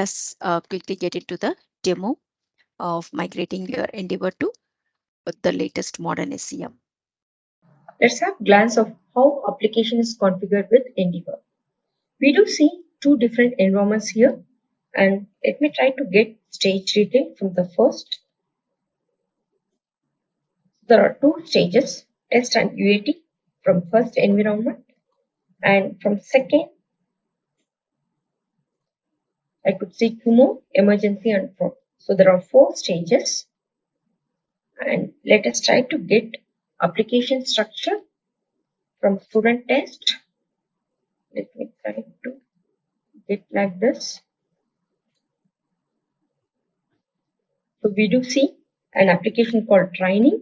Let's quickly get into the demo of migrating your Endevor to the latest modern SCM. Let's have a glance of how application is configured with Endevor. We do see two different environments here, and let me try to get stage detail from the first. There are two stages, test and UAT from first environment, and from second I could see two more, emergency and fraud. So there are four stages, and let us try to get application structure from student test. Let me try to get like this. So we do see an application called training,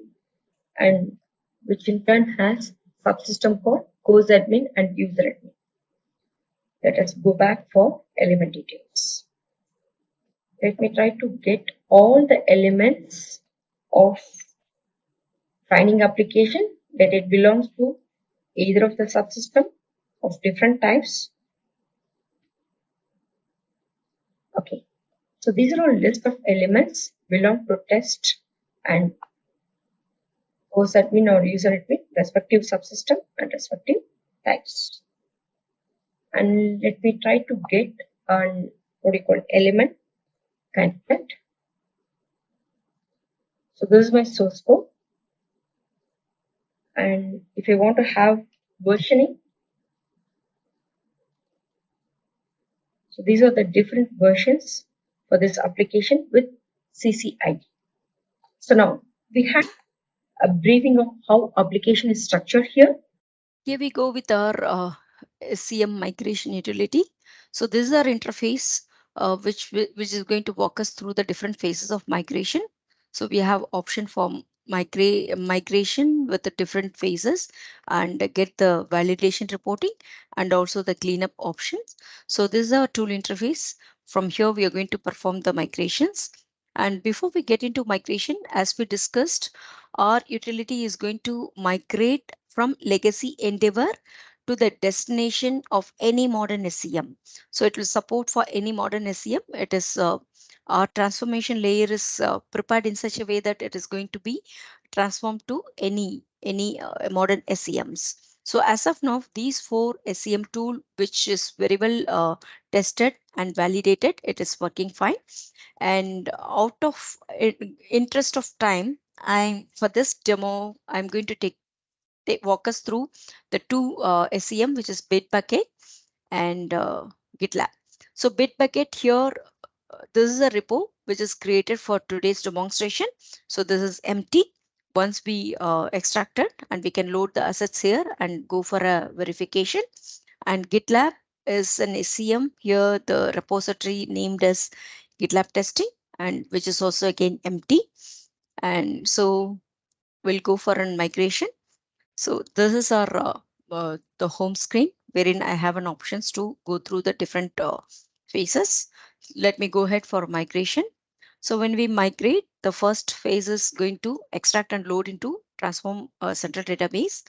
and which in turn has subsystem called course admin and user admin. Let us go back for element details. Let me try to get all the elements of training application that it belongs to either of the subsystem of different types. Okay, so these are all list of elements belong to test and course admin or user admin, respective subsystem and respective types. And let me try to get an what do you call element content. So this is my source code, and if you want to have versioning, so these are the different versions for this application with CCID. So now we have a briefing of how application is structured here. Here we go with our SCM migration utility. So this is our interface which is going to walk us through the different phases of migration. So we have option for migration with the different phases and get the validation reporting and also the cleanup options. So this is our tool interface. From here we are going to perform the migrations. And before we get into migration, as we discussed, our utility is going to migrate from legacy Endevor to the destination of any modern SCM. So it will support for any modern SCM. It is our transformation layer is prepared in such a way that it is going to be transformed to any modern SCMs. So as of now, these four SCM tool, which is very well tested and validated, it is working fine. And out of interest of time, for this demo, I'm going to walk us through the two SCM, which is Bitbucket and GitLab. So Bitbucket here, this is a repo which is created for today's demonstration. So this is empty. Once we extract it, and we can load the assets here and go for a verification. And GitLab is an SCM. Here the repository named as GitLab testing, and which is also again empty. And so we'll go for a migration. So this is our the home screen, wherein I have an options to go through the different phases. Let me go ahead for migration. So when we migrate, the first phase is going to extract and load into transform central database.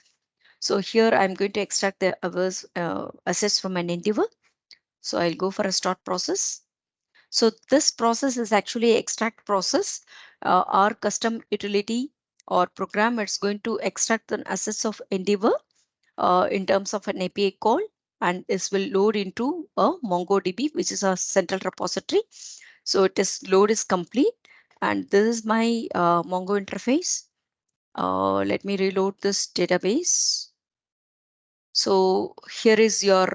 So here I'm going to extract the assets from an Endevor. So I'll go for a start process. So this process is actually extract process. Our custom utility or program, it's going to extract the assets of Endevor in terms of an API call, and this will load into a MongoDB, which is our central repository. So load is complete, and this is my Mongo interface. Let me reload this database. So here is your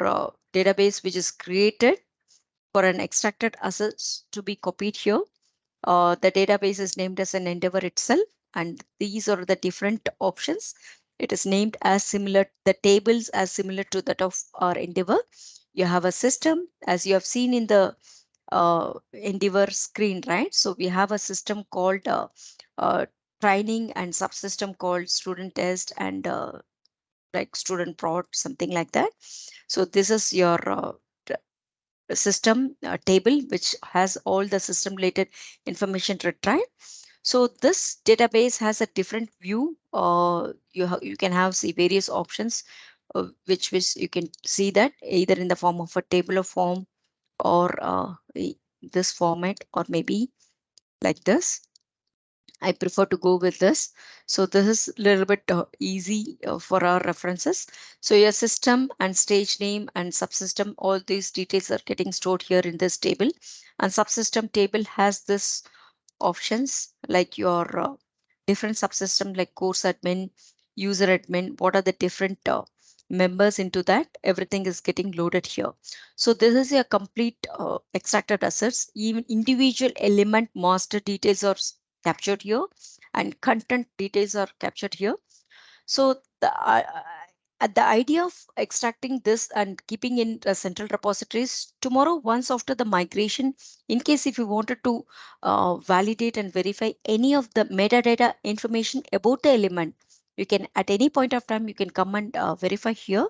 database, which is created for an extracted assets to be copied here. The database is named as an Endevor itself, and these are the different options. It is named as similar, the tables as similar to that of our Endevor. You have a system, as you have seen in the Endevor screen, right? So we have a system called training and subsystem called student test and like student prod, something like that. So this is your system table, which has all the system related information retrieved. So this database has a different view. You can have various options, which you can see that either in the form of a table of form or this format or maybe like this. I prefer to go with this. So this is a little bit easy for our references. So your system and stage name and subsystem, all these details are getting stored here in this table. And subsystem table has this options like your different subsystem like course admin, user admin, what are the different members into that, everything is getting loaded here. So this is a complete extracted assets. Even individual element master details are captured here and content details are captured here. So the idea of extracting this and keeping in a central repositories tomorrow, once after the migration, in case if you wanted to validate and verify any of the metadata information about the element, you can at any point of time you can come and verify here,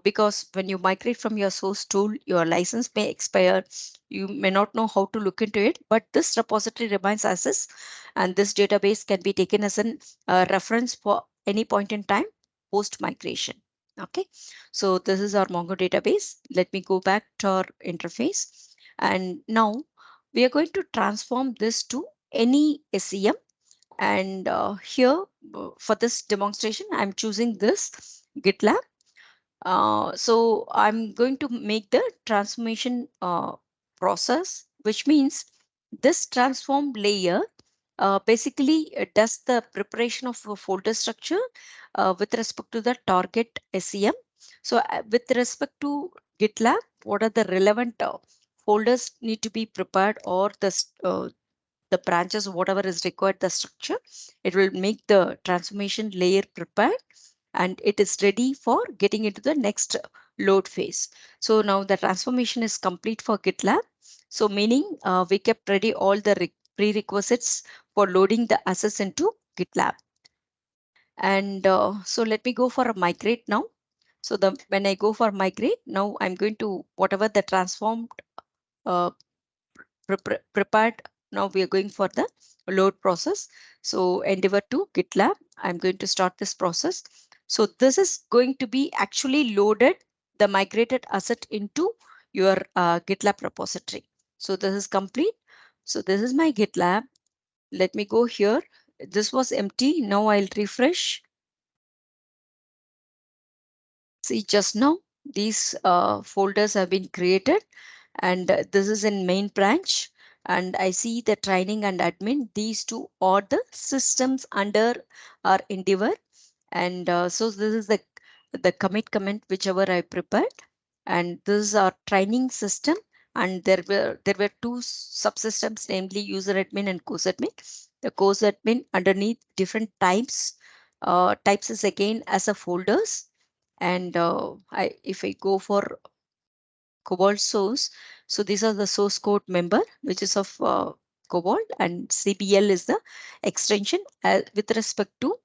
because when you migrate from your source tool, your license may expire. You may not know how to look into it, but this repository remains as is, and this database can be taken as an reference for any point in time post migration. Okay, so this is our Mongo database. Let me go back to our interface, and now we are going to transform this to any SCM. And here for this demonstration, I'm choosing this GitLab. So I'm going to make the transformation process, which means this transform layer basically does the preparation of a folder structure with respect to the target SCM. So with respect to GitLab, what are the relevant folders need to be prepared, or the branches, whatever is required, the structure, it will make the transformation layer prepared and it is ready for getting into the next load phase. So now the transformation is complete for GitLab. So meaning we kept ready all the prerequisites for loading the assets into GitLab. And so let me go for a migrate now. So when I go for migrate, now I'm going to whatever the transformed uh, prepared. Now we are going for the load process. So Endevor to GitLab, I'm going to start this process. So this is going to be actually loaded the migrated asset into your GitLab repository. So this is complete. So this is my GitLab. Let me go here. This was empty. Now I'll refresh. See, just now these folders have been created, and this is in main branch, and I see the training and admin. These two are the systems under our Endevor, and so this is the commit comment whichever I prepared, and this is our training system. And there were two subsystems, namely user admin and course admin. The course admin underneath different types. Types is again as a folders, and if I go for Cobalt source, so these are the source code member, which is of Cobalt, and CBL is the extension with respect to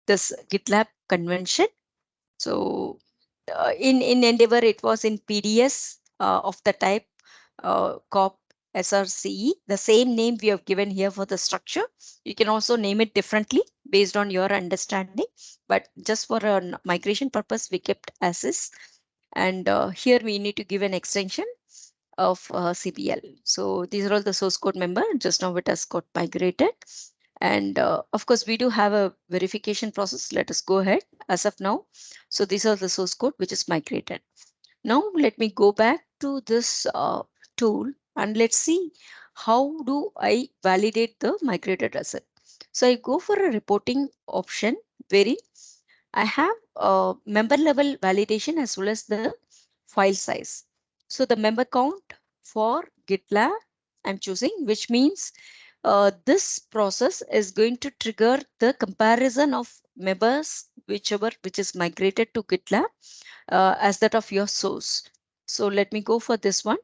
this GitLab convention. So in Endevor, it was in PDS of the type COP SRCE. The same name we have given here for the structure. You can also name it differently based on your understanding, but just for a migration purpose, we kept as is. And here we need to give an extension of CPL. So these are all the source code member. Just now it has got migrated. And of course, we do have a verification process. Let us go ahead as of now. So these are the source code which is migrated. Now let me go back to this tool and let's see how do I validate the migrated asset. So I go for a reporting option wherein I have member level validation as well as the file size. So the member count for GitLab I'm choosing, which means this process is going to trigger the comparison of members, which is migrated to GitLab as that of your source. So let me go for this one.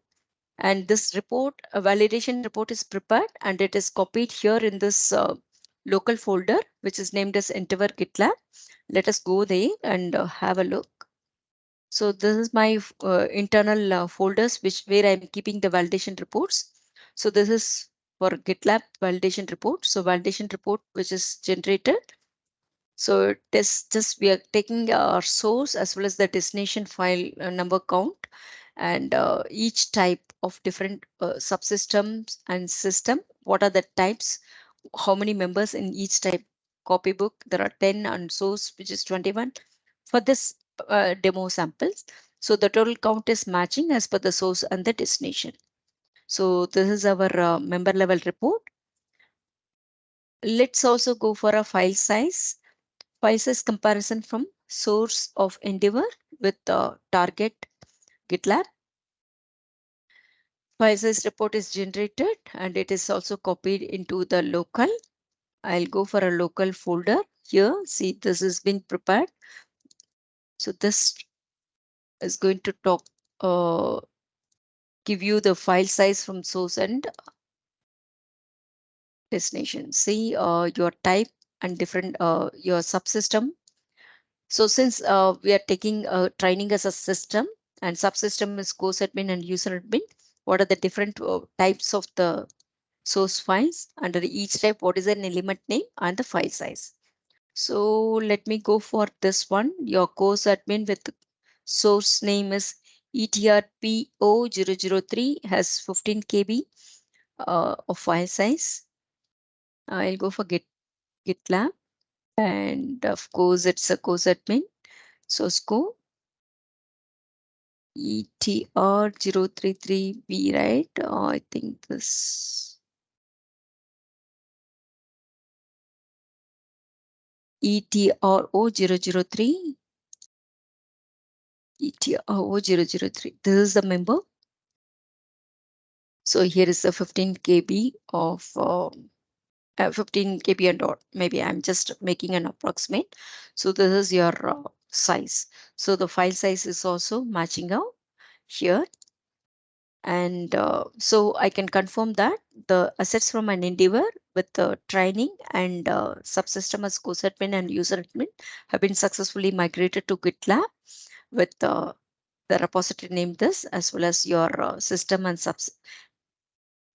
And this report, a validation report is prepared and it is copied here in this local folder, which is named as Endevor GitLab. Let us go there and have a look. So this is my internal folders, where I'm keeping the validation reports. So this is for GitLab validation report. So validation report, which is generated. So it is just we are taking our source as well as the destination file number count. and each type of different subsystems and system. What are the types? How many members in each type? Copybook, there are 10, and source, which is 21 for this demo samples. So the total count is matching as per the source and the destination. So this is our member level report. Let's also go for a file size. File size comparison from source of Endevor with target GitLab. File size report is generated and it is also copied into the local. I'll go for a local folder here. See, this has been prepared. So this is going to talk, give you the file size from source and destination. See your type and different your subsystem. So since we are taking training as a system and subsystem is course admin and user admin, what are the different types of the source files? Under each type, what is an element name and the file size? So let me go for this one. Your course admin with source name is ETRPO003 has 15 KB of file size. I'll go for GitLab, and of course it's a course admin. Source code ETR033B, right? I think this ETRO003. ETRO003. This is the member. So here is the 15 KB of 15 KB and dot. Maybe I'm just making an approximate. So this is your size. So the file size is also matching out here. And so I can confirm that the assets from an Endevor with the training and subsystem as course admin and user admin have been successfully migrated to GitLab with the repository named this, as well as your system and subs.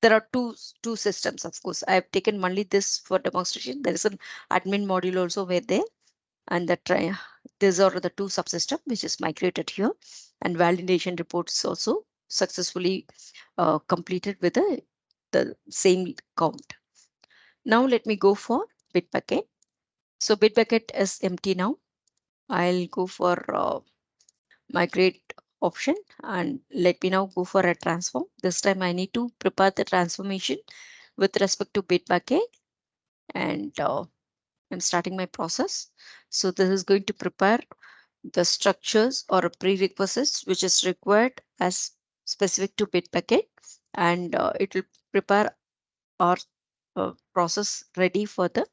There are two systems, of course. I have taken only this for demonstration. There is an admin module also where there, and these are the two subsystem which is migrated here, and validation reports also successfully completed with the same count. Now let me go for Bitbucket. So Bitbucket is empty now. I'll go for migrate option, and let me now go for a transform. This time I need to prepare the transformation with respect to Bitbucket, and I'm starting my process. So this is going to prepare the structures or prerequisites which is required as specific to Bitbucket, and it will prepare our process ready for the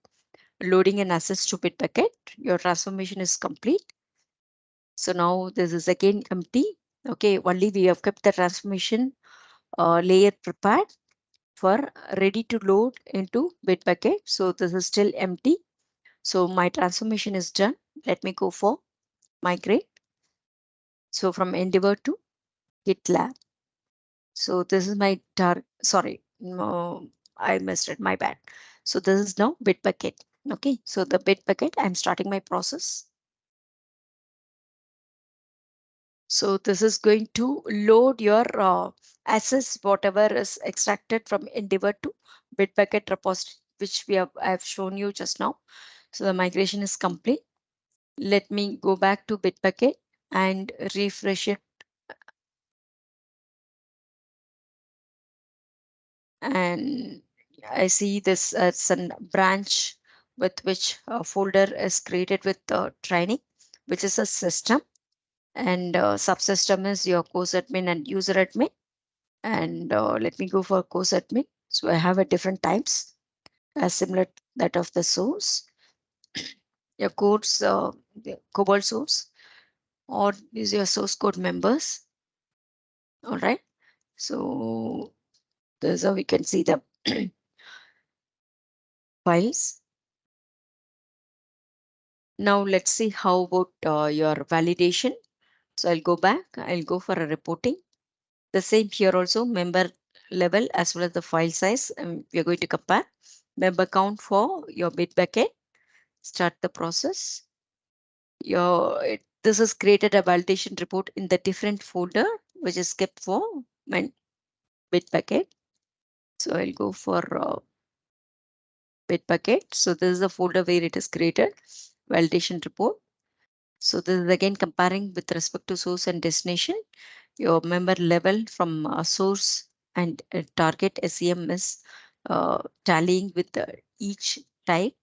loading and access to Bitbucket. Your transformation is complete. So now this is again empty. Okay, only we have kept the transformation layer prepared for ready to load into Bitbucket. So this is still empty. So my transformation is done. Let me go for migrate. So from Endevor to GitLab. So this is my target. Sorry, no, I missed it. My bad. So this is now Bitbucket. Okay, so the Bitbucket, I'm starting my process. So this is going to load your assets, whatever is extracted from Endevor to Bitbucket repository, which I have shown you just now. So the migration is complete. Let me go back to Bitbucket and refresh it. And I see this as a branch with which a folder is created with training, which is a system, and subsystem is your course admin and user admin. And let me go for course admin. So I have a different types as similar to that of the source. Your codes, the COBOL source, or is your source code members. All right. So this is how we can see the files. Now let's see how about your validation. So I'll go back, I'll go for a reporting. The same here also, member level as well as the file size. We are going to compare member count for your Bitbucket. Start the process. This is created a validation report in the different folder. which is kept for my Bitbucket. So I'll go for Bitbucket. So this is the folder where it is created, validation report. So this is again comparing with respect to source and destination. Your member level from source and target SCM is tallying with each type.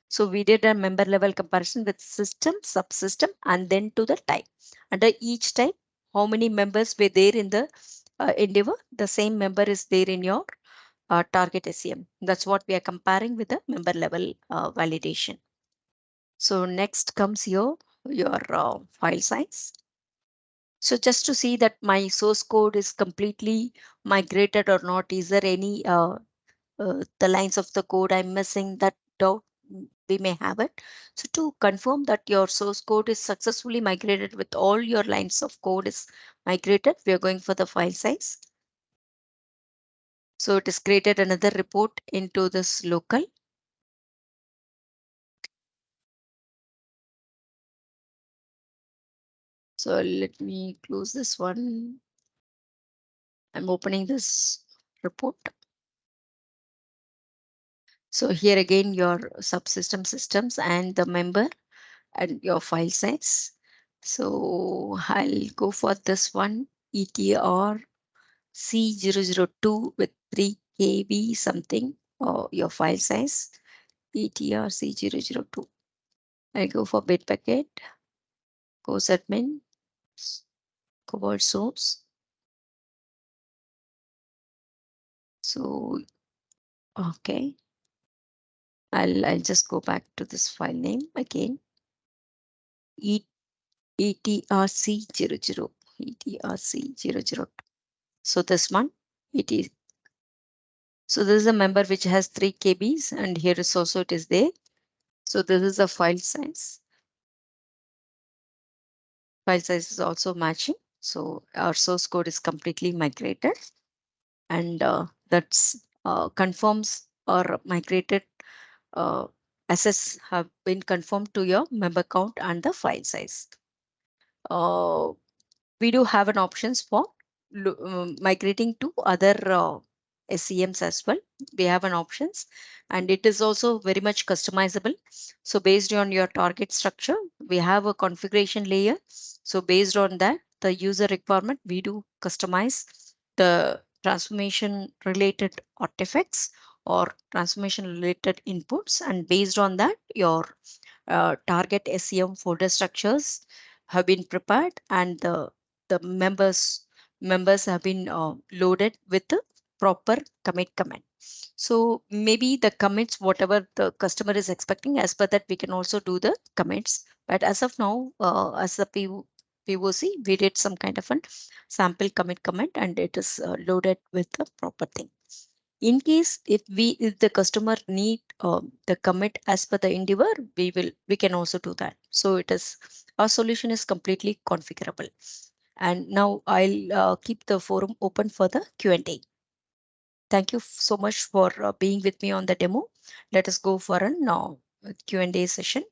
So we did a member level comparison with system, subsystem, and then to the type. Under each type, how many members were there in the Endevor? The same member is there in your target SCM. That's what we are comparing with the member level validation. So next comes your file size. So just to see that my source code is completely migrated or not, is there any the lines of the code I'm missing, that doubt we may have it. So to confirm that your source code is successfully migrated with all your lines of code is migrated, we are going for the file size. So it is created another report into this local. So let me close this one. I'm opening this report. So here again, your subsystem systems and the member and your file size. So I'll go for this one, ETR C002 with 3 KB something, or your file size, ETR C002. I go for Bitbucket, course admin, cobalt source. So, okay, I'll just go back to this file name again. ETRC00, ETRC00. So this one, it is. So this is a member which has 3 KBs, and here is also it is there. So this is a file size. File size is also matching. So our source code is completely migrated, and that's confirms or migrated assets have been confirmed to your member count and the file size. We do have an options for migrating to other SCMs as well. We have an options, and it is also very much customizable. So based on your target structure, we have a configuration layer. So based on that, the user requirement, we do customize the transformation related artifacts or transformation related inputs, and based on that, your target SCM folder structures have been prepared, and the members have been loaded with the proper commit command. So maybe the commits, whatever the customer is expecting, as per that we can also do the commits. But as of now, as a POC, we did some kind of a sample commit command, and it is loaded with the proper thing. In case if the customer need the commit as per the Endevor, we can also do that. So it is, our solution is completely configurable. And now I'll keep the forum open for the Q&A. Thank you so much for being with me on the demo. Let us go for a now Q&A session.